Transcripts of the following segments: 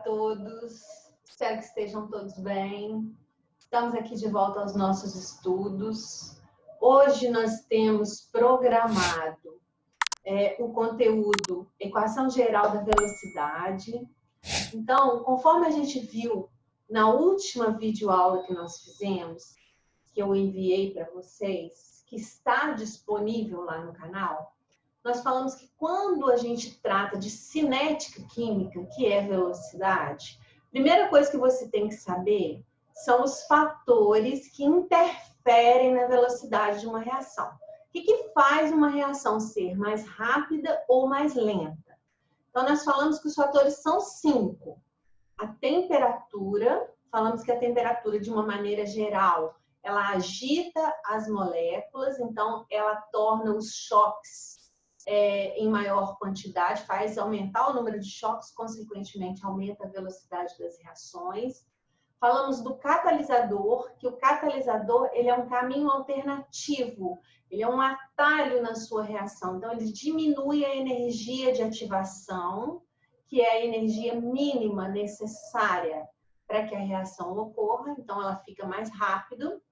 todos, espero que estejam todos bem. Estamos aqui de volta aos nossos estudos. Hoje nós temos programado o conteúdo Equação Geral da Velocidade. Então, conforme a gente viu na última videoaula que nós fizemos, que eu enviei para vocês, que está disponível lá no canal, nós falamos que quando a gente trata de cinética química, que é velocidade, a primeira coisa que você tem que saber são os fatores que interferem na velocidade de uma reação. O que faz uma reação ser mais rápida ou mais lenta? Então, nós falamos que os fatores são 5. A temperatura, falamos que a temperatura, de uma maneira geral, ela agita as moléculas, então ela torna os choques em maior quantidade, faz aumentar o número de choques, consequentemente aumenta a velocidade das reações. Falamos do catalisador, que o catalisador ele é um caminho alternativo, ele é um atalho na sua reação, então ele diminui a energia de ativação, que é a energia mínima necessária para que a reação ocorra, então ela fica mais rápido.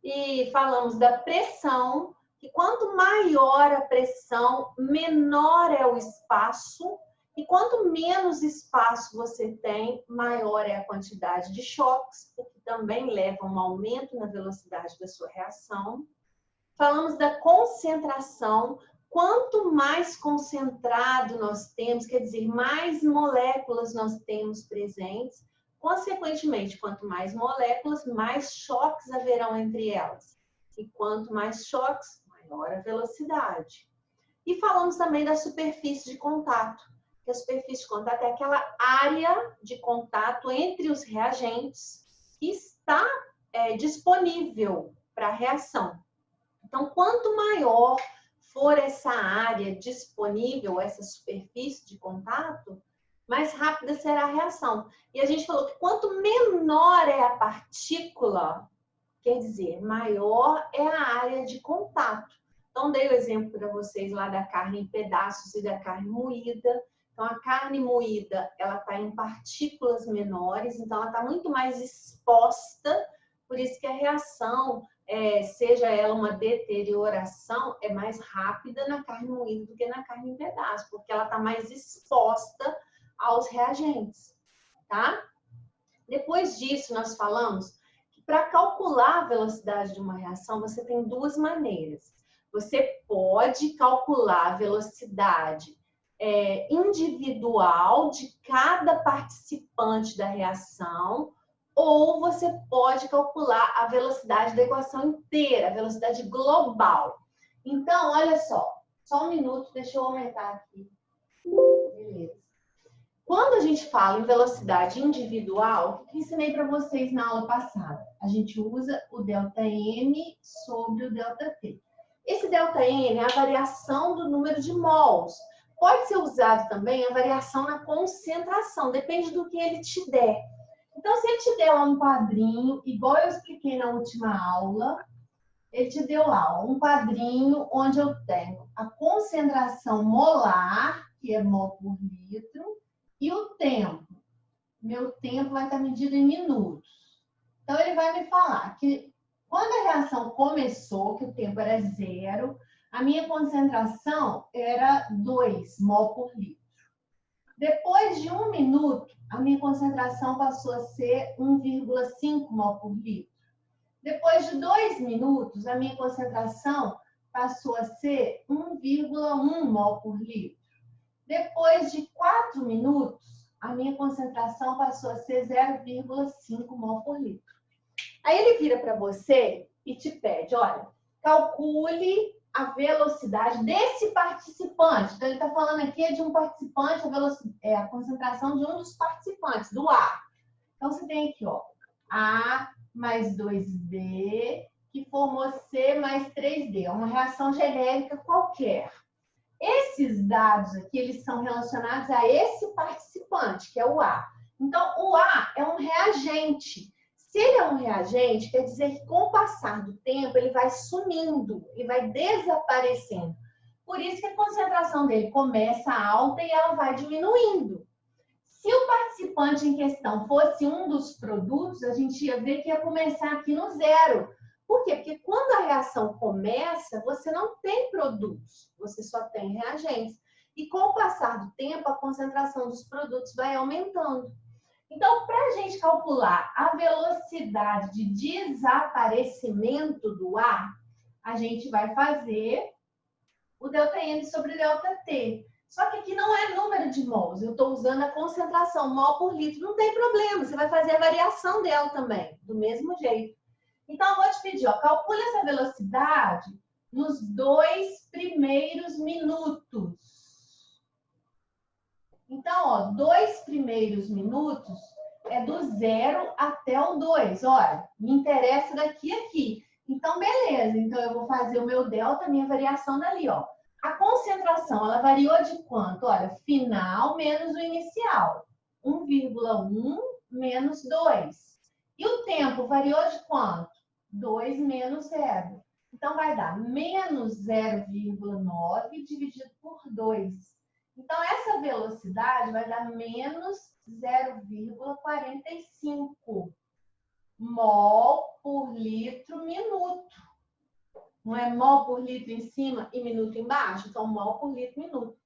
E falamos da pressão, que quanto maior a pressão, menor é o espaço, e quanto menos espaço você tem, maior é a quantidade de choques, o que também leva a um aumento na velocidade da sua reação. Falamos da concentração, quanto mais concentrado nós temos, quer dizer, mais moléculas nós temos presentes, consequentemente, quanto mais moléculas, mais choques haverão entre elas. E quanto mais choques, maior a velocidade. E falamos também da superfície de contato. Que a superfície de contato é aquela área de contato entre os reagentes que está disponível para a reação. Então, quanto maior for essa área disponível, essa superfície de contato, mais rápida será a reação. E a gente falou que quanto menor é a partícula, quer dizer, maior é a área de contato. Então, dei o exemplo para vocês lá da carne em pedaços e da carne moída. Então, a carne moída, ela está em partículas menores, então ela está muito mais exposta, por isso que a reação, seja ela uma deterioração, é mais rápida na carne moída do que na carne em pedaços, porque ela está mais exposta aos reagentes, tá? Depois disso, nós falamos que para calcular a velocidade de uma reação, você tem duas maneiras. Você pode calcular a velocidade individual de cada participante da reação, ou você pode calcular a velocidade da equação inteira, a velocidade global. Então, olha só um minuto, deixa eu aumentar aqui. Beleza. Quando a gente fala em velocidade individual, o que eu ensinei para vocês na aula passada? A gente usa o ΔM sobre o ΔT. Esse ΔN é a variação do número de mols. Pode ser usado também a variação na concentração, depende do que ele te der. Então, se ele te der lá um quadrinho, igual eu expliquei na última aula, ele te deu lá um quadrinho onde eu tenho a concentração molar, que é mol por litro, e o tempo. Meu tempo vai estar medido em minutos. Então, ele vai me falar que quando a reação começou, que o tempo era 0, a minha concentração era 2 mol por litro. Depois de 1 minuto, a minha concentração passou a ser 1,5 mol por litro. Depois de 2 minutos, a minha concentração passou a ser 1,1 mol por litro. Depois de 4 minutos, a minha concentração passou a ser 0,5 mol por litro. Aí ele vira para você e te pede, olha, calcule a velocidade desse participante. Então, ele está falando aqui de um participante, a concentração de um dos participantes, do A. Então, você tem aqui, ó, A mais 2B, que formou C mais 3D. É uma reação genérica qualquer. Esses dados aqui, eles são relacionados a esse participante, que é o A. Então, o A é um reagente. Se ele é um reagente, quer dizer que com o passar do tempo, ele vai sumindo, ele vai desaparecendo. Por isso que a concentração dele começa alta e ela vai diminuindo. Se Se o participante em questão fosse um dos produtos, a gente ia ver que ia começar aqui no zero. Por quê? Porque quando a reação começa, você não tem produtos, você só tem reagentes. E com o passar do tempo, a concentração dos produtos vai aumentando. Então, para a gente calcular a velocidade de desaparecimento do ar, a gente vai fazer o ΔN sobre ΔT. Só que aqui não é número de mols, eu estou usando a concentração, mol por litro. Não tem problema, você vai fazer a variação dela também, do mesmo jeito. Então, eu vou te pedir, ó, calcule essa velocidade nos 2 primeiros minutos. Então, ó, 2 primeiros minutos é do 0 até o 2. Olha, me interessa daqui a aqui. Então, beleza. Então, eu vou fazer o meu delta, minha variação dali, ó. A concentração, ela variou de quanto? Olha, final menos o inicial. 1,1 menos 2. E o tempo variou de quanto? 2 menos 0. Então, vai dar menos 0,9 dividido por 2. Então, essa velocidade vai dar menos 0,45 mol por litro minuto. Não é mol por litro em cima e minuto embaixo? Então, mol por litro minuto.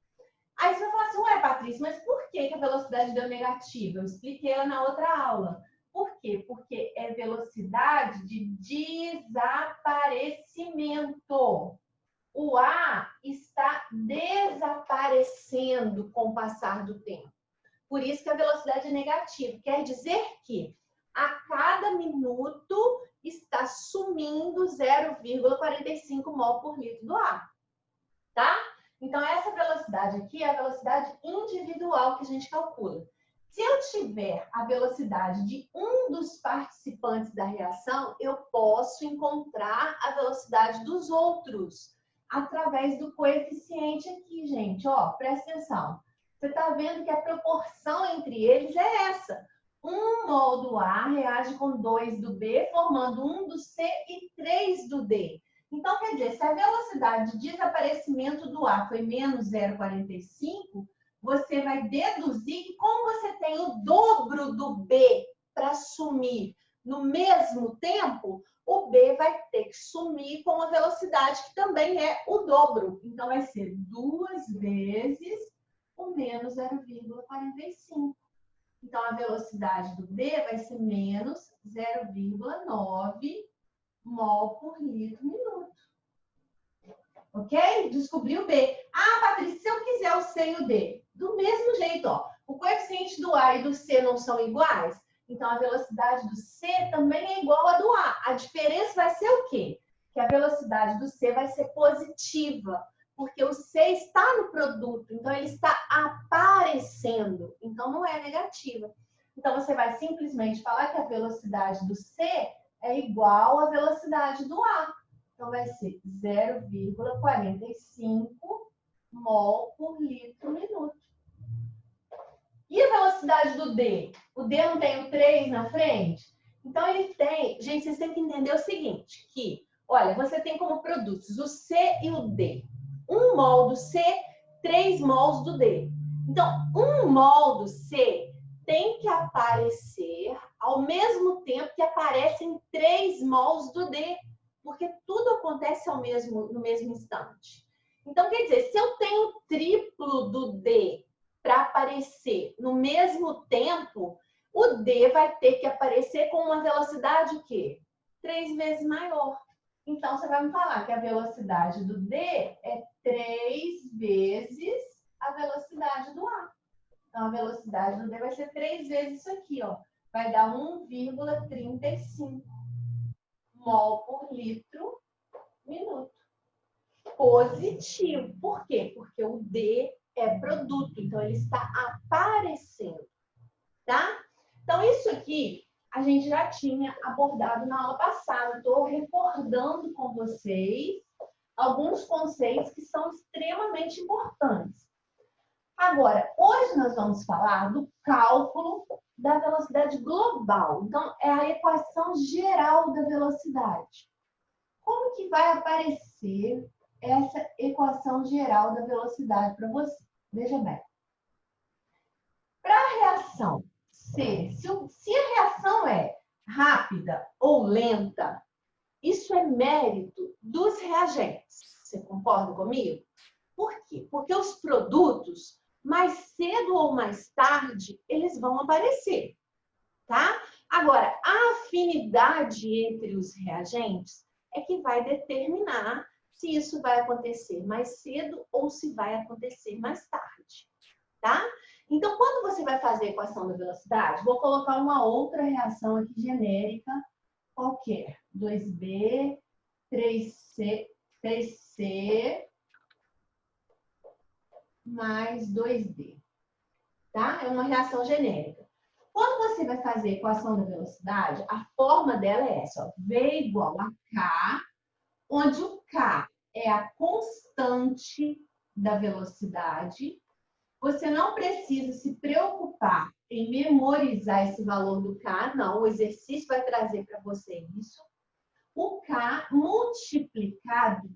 Aí você vai falar assim, ué, Patrícia, mas por que a velocidade deu negativa? Eu expliquei ela na outra aula. Por quê? Porque é velocidade de desaparecimento. O ar está desaparecendo com o passar do tempo. Por isso que a velocidade é negativa. Quer dizer que a cada minuto está sumindo 0,45 mol por litro do ar. Tá? Então, essa velocidade aqui é a velocidade individual que a gente calcula. Se eu tiver a velocidade de um dos participantes da reação, eu posso encontrar a velocidade dos outros através do coeficiente aqui, gente. Ó, presta atenção. Você está vendo que a proporção entre eles é essa. 1 mol do A reage com 2 do B, formando 1 do C e 3 do D. Então, quer dizer, se a velocidade de desaparecimento do A foi menos 0,45, você vai deduzir que como você tem o dobro do B para sumir no mesmo tempo, o B vai ter que sumir com a velocidade que também é o dobro. Então, vai ser 2 vezes o menos 0,45. Então, a velocidade do B vai ser menos 0,9 mol por litro minuto. Ok? Descobriu o B. Ah, Patrícia, se eu quiser o C e o D, do mesmo jeito, ó. O coeficiente do A e do C não são iguais? Então, a velocidade do C também é igual à do A. A diferença vai ser o quê? Que a velocidade do C vai ser positiva, porque o C está no produto, então ele está aparecendo, então não é negativa. Então, você vai simplesmente falar que a velocidade do C é igual à velocidade do A. Então, vai ser 0,45 mol por litro minuto. E a velocidade do D? O D não tem o 3 na frente? Então, ele tem... Gente, vocês têm que entender o seguinte, que, olha, você tem como produtos o C e o D. 1 mol do C, 3 mols do D. Então, 1 mol do C tem que aparecer ao mesmo tempo que aparecem 3 mols do D, porque tudo acontece no mesmo instante. Então, quer dizer, se eu tenho o triplo do D para aparecer no mesmo tempo, o D vai ter que aparecer com uma velocidade o quê? 3 vezes maior. Então, você vai me falar que a velocidade do D é 3 vezes a velocidade do A. Então, a velocidade do D vai ser 3 vezes isso aqui, ó. Vai dar 1,35 mol por litro minuto. Positivo. Por quê? Porque o D é produto, então ele está aparecendo, tá? Então, isso aqui a gente já tinha abordado na aula passada. Estou recordando com vocês alguns conceitos que são extremamente importantes. Agora, hoje nós vamos falar do cálculo da velocidade global. Então, é a equação geral da velocidade. Como que vai aparecer essa equação geral da velocidade para você? Veja bem. Para a reação reação ser, se a reação é rápida ou lenta, isso é mérito dos reagentes. Você concorda comigo? Por quê? Porque os produtos, mais cedo ou mais tarde, eles vão aparecer, tá? Agora, a afinidade entre os reagentes é que vai determinar se isso vai acontecer mais cedo ou se vai acontecer mais tarde, tá? Então, quando você vai fazer a equação da velocidade, vou colocar uma outra reação aqui genérica, qualquer. 2B, 3C mais 2D, tá? É uma reação genérica. Quando você vai fazer a equação da velocidade, a forma dela é essa, ó, V igual a K, onde o K é a constante da velocidade. Você não precisa se preocupar em memorizar esse valor do K, não, o exercício vai trazer para você isso. O K multiplicado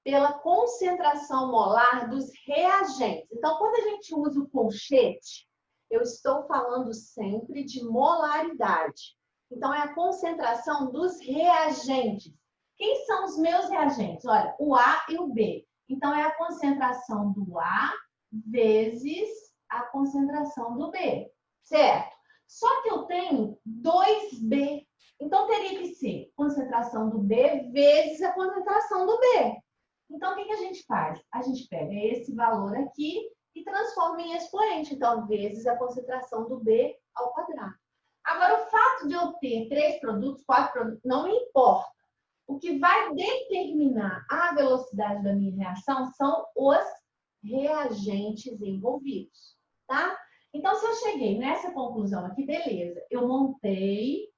pela concentração molar dos reagentes. Então, quando a gente usa o colchete, eu estou falando sempre de molaridade. Então, é a concentração dos reagentes. Quem são os meus reagentes? Olha, o A e o B. Então, é a concentração do A vezes a concentração do B, certo? Só que eu tenho 2B. Então, teria que ser concentração do B vezes a concentração do B. Então, o que a gente faz? A gente pega esse valor aqui e transforma em expoente. Então, vezes a concentração do B ao quadrado. Agora, o fato de eu ter 3 produtos, 4 produtos, não me importa. O que vai determinar a velocidade da minha reação são os reagentes envolvidos, tá? Então, se eu cheguei nessa conclusão aqui, beleza. Eu montei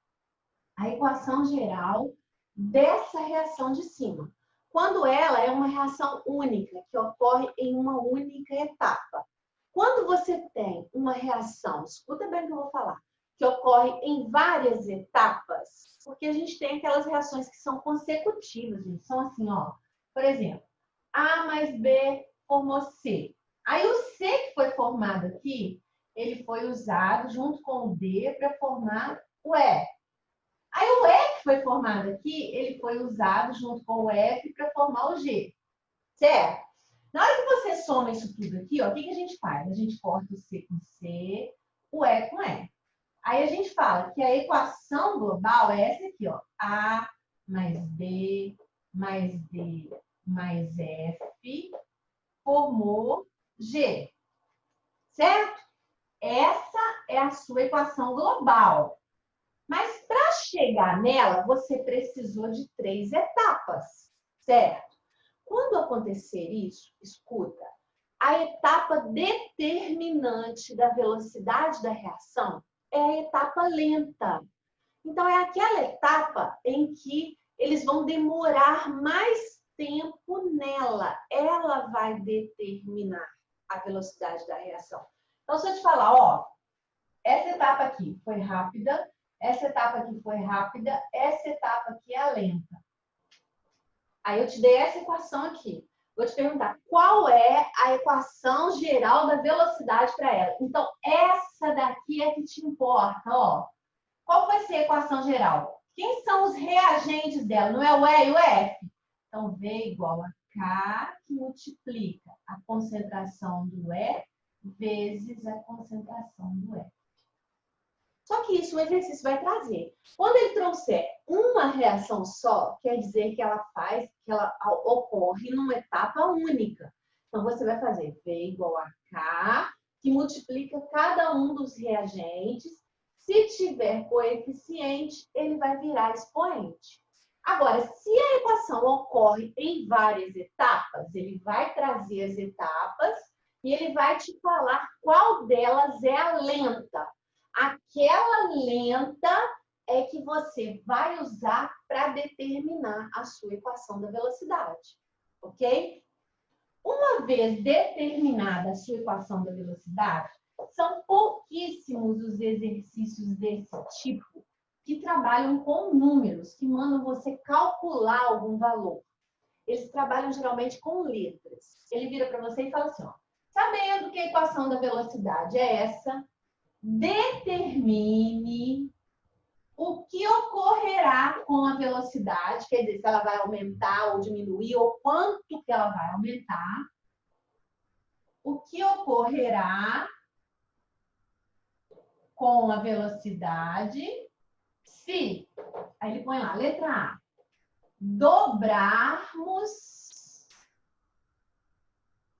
a equação geral dessa reação de cima. Quando ela é uma reação única, que ocorre em uma única etapa. Quando você tem uma reação, escuta bem o que eu vou falar, que ocorre em várias etapas, porque a gente tem aquelas reações que são consecutivas, gente. São assim, ó. Por exemplo, A mais B formou C. Aí o C que foi formado aqui, ele foi usado junto com o D para formar o E. Aí o E que foi formado aqui, ele foi usado junto com o F para formar o G. Certo? Na hora que você soma isso tudo aqui, ó, o que a gente faz? A gente corta o C com C, o E com E. Aí a gente fala que a equação global é essa aqui, ó. A mais B mais D mais F formou G. Certo? Essa é a sua equação global. Mas para chegar nela, você precisou de 3 etapas, certo? Quando acontecer isso, escuta, a etapa determinante da velocidade da reação é a etapa lenta. Então, é aquela etapa em que eles vão demorar mais tempo nela. Ela vai determinar a velocidade da reação. Então, se eu te falar, ó, essa etapa aqui foi rápida, essa etapa aqui foi rápida, essa etapa aqui é lenta. Aí eu te dei essa equação aqui. Vou te perguntar, qual é a equação geral da velocidade para ela? Então, essa daqui é que te importa, ó. Qual vai ser a equação geral? Quem são os reagentes dela? Não é o E e o F? Então, V igual a K, que multiplica a concentração do E vezes a concentração do F. Só que isso o exercício vai trazer. Quando ele trouxer uma reação só, quer dizer que ela ocorre numa etapa única. Então, você vai fazer V igual a K, que multiplica cada um dos reagentes. Se tiver coeficiente, ele vai virar expoente. Agora, se a equação ocorre em várias etapas, ele vai trazer as etapas e ele vai te falar qual delas é a lenta. Aquela lenta é que você vai usar para determinar a sua equação da velocidade, ok? Uma vez determinada a sua equação da velocidade, são pouquíssimos os exercícios desse tipo que trabalham com números, que mandam você calcular algum valor. Eles trabalham geralmente com letras. Ele vira para você e fala assim, ó, sabendo que a equação da velocidade é essa, determine o que ocorrerá com a velocidade, quer dizer, se ela vai aumentar ou diminuir, ou quanto que ela vai aumentar. O que ocorrerá com a velocidade se, aí ele põe lá, letra A, dobrarmos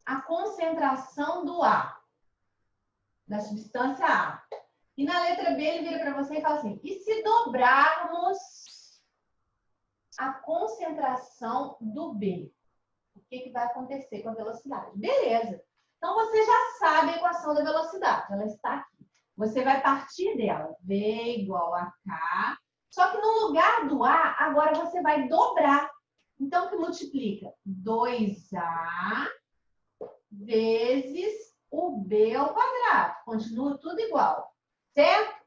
a concentração do A, da substância A. E na letra B ele vira para você e fala assim, e se dobrarmos a concentração do B? O que vai acontecer com a velocidade? Beleza. Então você já sabe a equação da velocidade, ela está aqui. Você vai partir dela, V igual a K, só que no lugar do A, agora você vai dobrar. Então, o que multiplica? 2A vezes o B ao quadrado. Continua tudo igual, certo?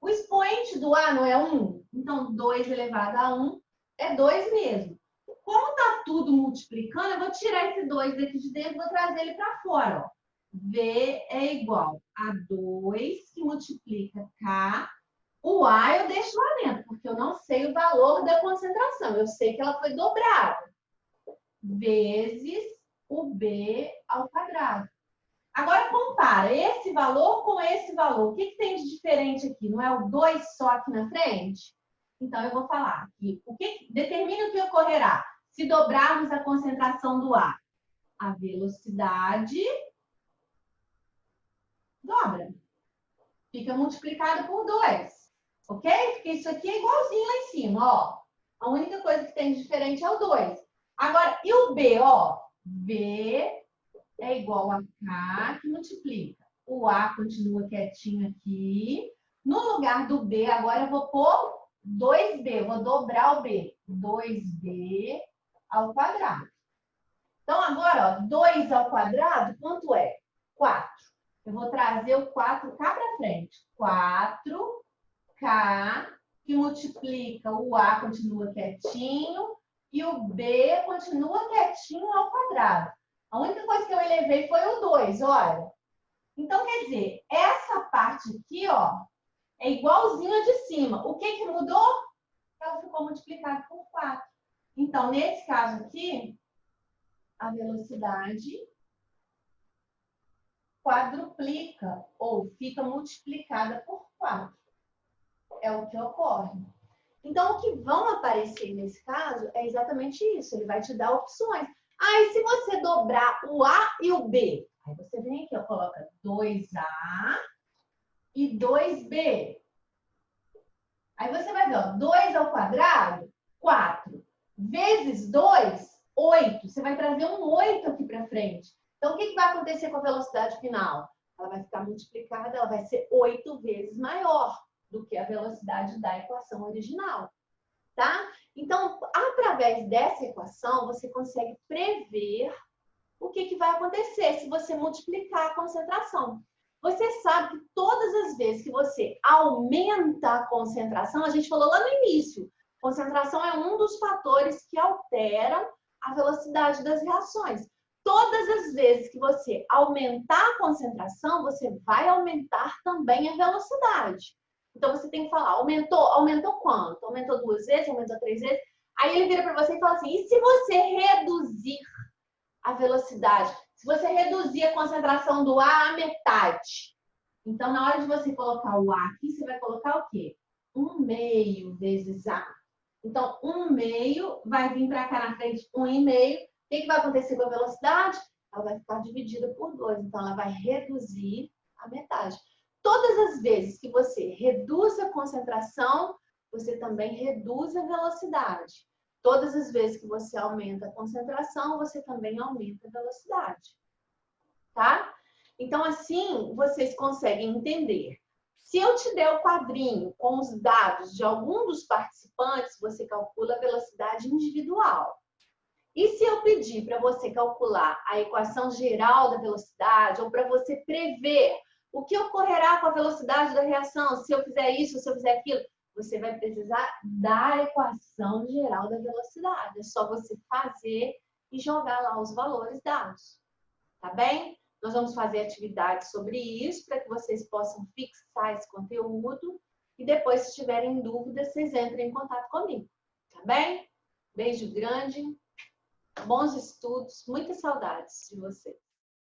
O expoente do A não é 1? Então, 2 elevado a 1 é 2 mesmo. Como está tudo multiplicando, eu vou tirar esse 2 daqui de dentro e vou trazer ele para fora, ó. V é igual a 2, que multiplica K. O A eu deixo lá dentro, porque eu não sei o valor da concentração. Eu sei que ela foi dobrada. Vezes o B ao quadrado. Agora compara esse valor com esse valor. O que tem de diferente aqui? Não é o 2 só aqui na frente? Então, eu vou falar aqui. Determine o que ocorrerá se dobrarmos a concentração do A. A velocidade dobra. Fica multiplicado por 2. Ok? Porque isso aqui é igualzinho lá em cima, ó. A única coisa que tem de diferente é o 2. Agora, e o B, ó? B é igual a K, que multiplica. O A continua quietinho aqui. No lugar do B, agora eu vou pôr 2B. Eu vou dobrar o B. 2B ao quadrado. Então, agora, ó, 2 ao quadrado, quanto é? 4. Eu vou trazer o 4 cá para frente. 4K, que multiplica, o A continua quietinho e o B continua quietinho ao quadrado. A única coisa que eu elevei foi o 2, olha. Então, quer dizer, essa parte aqui, ó, é igualzinho a de cima. O que mudou? Ela ficou multiplicada por 4. Então, nesse caso aqui, a velocidade quadruplica ou fica multiplicada por 4. É o que ocorre. Então, o que vão aparecer nesse caso é exatamente isso. Ele vai te dar opções. Ah, e se você dobrar o A e o B? Aí você vem aqui, ó, coloca 2A e 2B. Aí você vai ver, ó, 2 ao quadrado, 4. Vezes 2, 8. Você vai trazer um 8 aqui para frente. Então, o que vai acontecer com a velocidade final? Ela vai ficar multiplicada, ela vai ser 8 vezes maior do que a velocidade da equação original, tá? Então, através dessa equação, você consegue prever o que vai acontecer se você multiplicar a concentração. Você sabe que todas as vezes que você aumenta a concentração, a gente falou lá no início, concentração é um dos fatores que alteram a velocidade das reações. Todas as vezes que você aumentar a concentração, você vai aumentar também a velocidade. Então, você tem que falar, aumentou quanto? Aumentou 2 vezes, aumentou 3 vezes? Aí ele vira para você e fala assim, e se você reduzir a velocidade? Se você reduzir a concentração do A à metade? Então, na hora de você colocar o A aqui, você vai colocar o quê? 1/2 vezes A. Então, 1/2 vai vir para cá na frente, 1,5. O que vai acontecer com a velocidade? Ela vai ficar dividida por 2. Então, ela vai reduzir a metade. Todas as vezes que você reduz a concentração, você também reduz a velocidade. Todas as vezes que você aumenta a concentração, você também aumenta a velocidade. Tá? Então, assim, vocês conseguem entender. Se eu te der o quadrinho com os dados de algum dos participantes, você calcula a velocidade individual. E se eu pedir para você calcular a equação geral da velocidade, ou para você prever o que ocorrerá com a velocidade da reação, se eu fizer isso, se eu fizer aquilo, você vai precisar da equação geral da velocidade. É só você fazer e jogar lá os valores dados. Tá bem? Nós vamos fazer atividades sobre isso para que vocês possam fixar esse conteúdo e depois, se tiverem dúvidas, vocês entrem em contato comigo, tá bem? Beijo grande, bons estudos, muitas saudades de vocês.